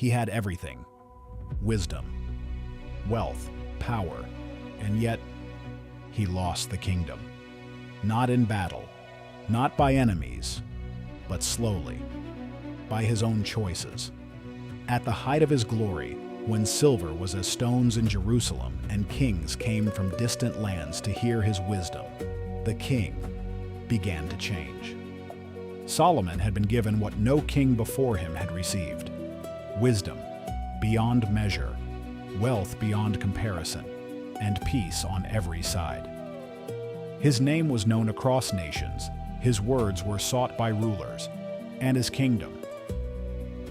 He had everything: wisdom, wealth, power, and yet he lost the kingdom. Not in battle, not by enemies, but slowly, by his own choices. At the height of his glory, when silver was as stones in Jerusalem and kings came from distant lands to hear his wisdom, the king began to change. Solomon had been given what no king before him had received: wisdom beyond measure, wealth beyond comparison, and peace on every side. His name was known across nations, his words were sought by rulers, and his kingdom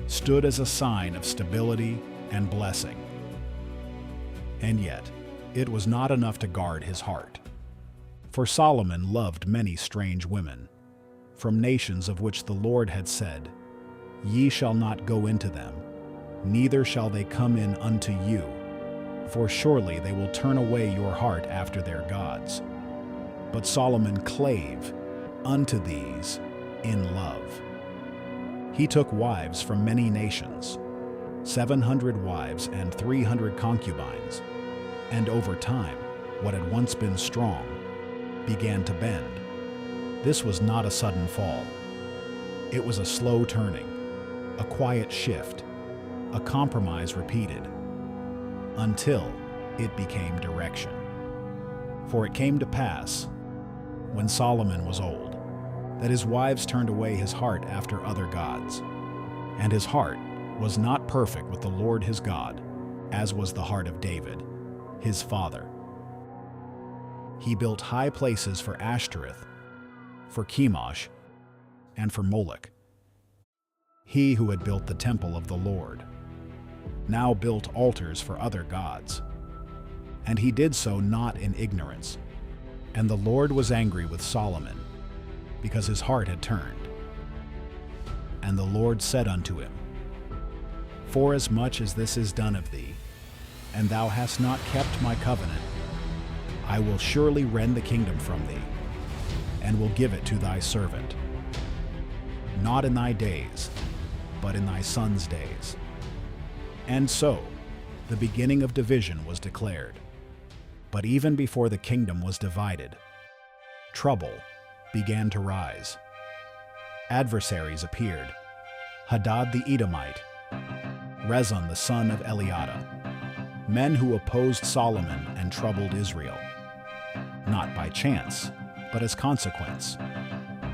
stood as a sign of stability and blessing. And yet, it was not enough to guard his heart. For Solomon loved many strange women, from nations of which the Lord had said, "Ye shall not go into them, neither shall they come in unto you, for surely they will turn away your heart after their gods." But Solomon clave unto these in love. He took wives from many nations, 700 wives and 300 concubines, and over time, what had once been strong began to bend. This was not a sudden fall. It was a slow turning, a quiet shift, a compromise repeated, until it became direction. For it came to pass, when Solomon was old, that his wives turned away his heart after other gods, and his heart was not perfect with the Lord his God, as was the heart of David, his father. He built high places for Ashtoreth, for Chemosh, and for Moloch. He who had built the temple of the Lord now built altars for other gods. And he did so not in ignorance. And the Lord was angry with Solomon, because his heart had turned. And the Lord said unto him, "Forasmuch as this is done of thee, and thou hast not kept my covenant, I will surely rend the kingdom from thee, and will give it to thy servant. Not in thy days, but in thy son's days." And so, the beginning of division was declared. But even before the kingdom was divided, trouble began to rise. Adversaries appeared: Hadad the Edomite, Rezon the son of Eliada, men who opposed Solomon and troubled Israel, not by chance, but as consequence.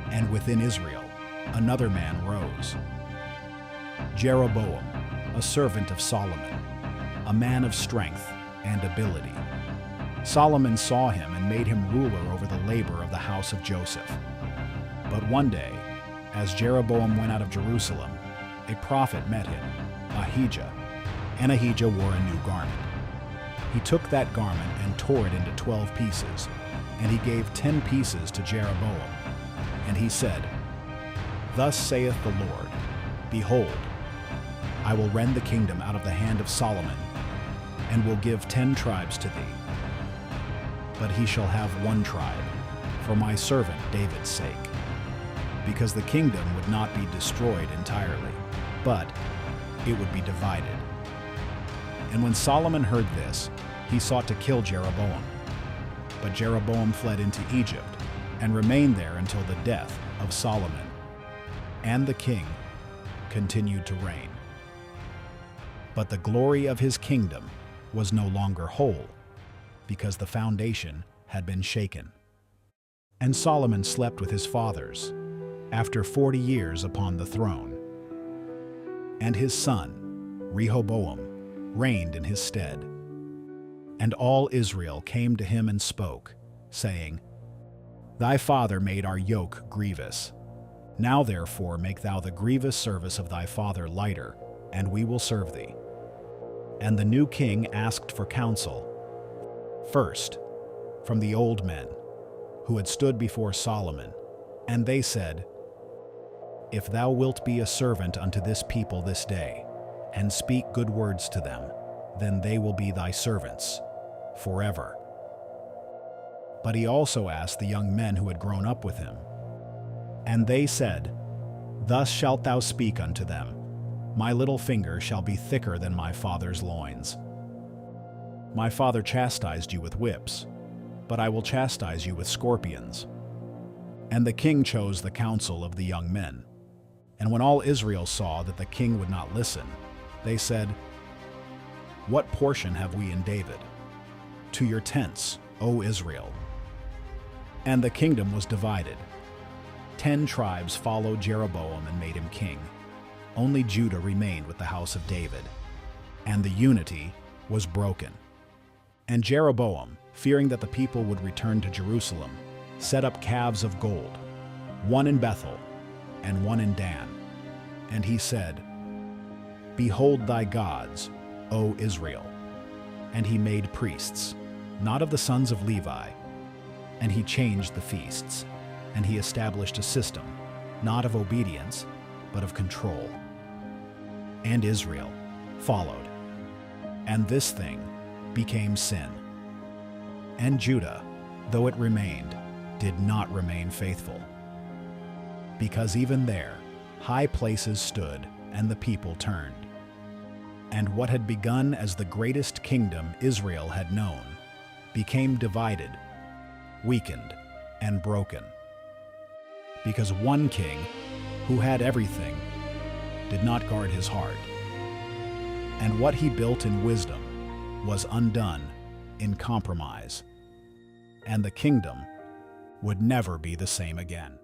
And within Israel, another man rose: Jeroboam, a servant of Solomon, a man of strength and ability. Solomon saw him and made him ruler over the labor of the house of Joseph. But one day, as Jeroboam went out of Jerusalem, a prophet met him, Ahijah, and Ahijah wore a new garment. He took that garment and tore it into 12 pieces, and he gave 10 pieces to Jeroboam. And he said, "Thus saith the Lord, Behold, I will rend the kingdom out of the hand of Solomon, and will give 10 tribes to thee. But he shall have 1 tribe, for my servant David's sake, because the kingdom would not be destroyed entirely, but it would be divided." And when Solomon heard this, he sought to kill Jeroboam. But Jeroboam fled into Egypt, and remained there until the death of Solomon. And the king continued to reign. But the glory of his kingdom was no longer whole, because the foundation had been shaken. And Solomon slept with his fathers, after 40 years upon the throne. And his son, Rehoboam, reigned in his stead. And all Israel came to him and spoke, saying, "Thy father made our yoke grievous. Now therefore make thou the grievous service of thy father lighter, and we will serve thee." And the new king asked for counsel, first, from the old men, who had stood before Solomon, and they said, "If thou wilt be a servant unto this people this day, and speak good words to them, then they will be thy servants forever." But he also asked the young men who had grown up with him. And they said, "Thus shalt thou speak unto them, My little finger shall be thicker than my father's loins. My father chastised you with whips, but I will chastise you with scorpions." And the king chose the counsel of the young men. And when all Israel saw that the king would not listen, they said, "What portion have we in David? To your tents, O Israel." And the kingdom was divided. 10 tribes followed Jeroboam and made him king. Only Judah remained with the house of David, and the unity was broken. And Jeroboam, fearing that the people would return to Jerusalem, set up calves of gold, one in Bethel and one in Dan. And he said, "Behold thy gods, O Israel." And he made priests, not of the sons of Levi. And he changed the feasts, and he established a system, not of obedience, but of control. And Israel followed, and this thing became sin. And Judah, though it remained, did not remain faithful. Because even there, high places stood, and the people turned. And what had begun as the greatest kingdom Israel had known became divided, weakened, and broken. Because one king, who had everything, did not guard his heart. And what he built in wisdom was undone in compromise. And the kingdom would never be the same again.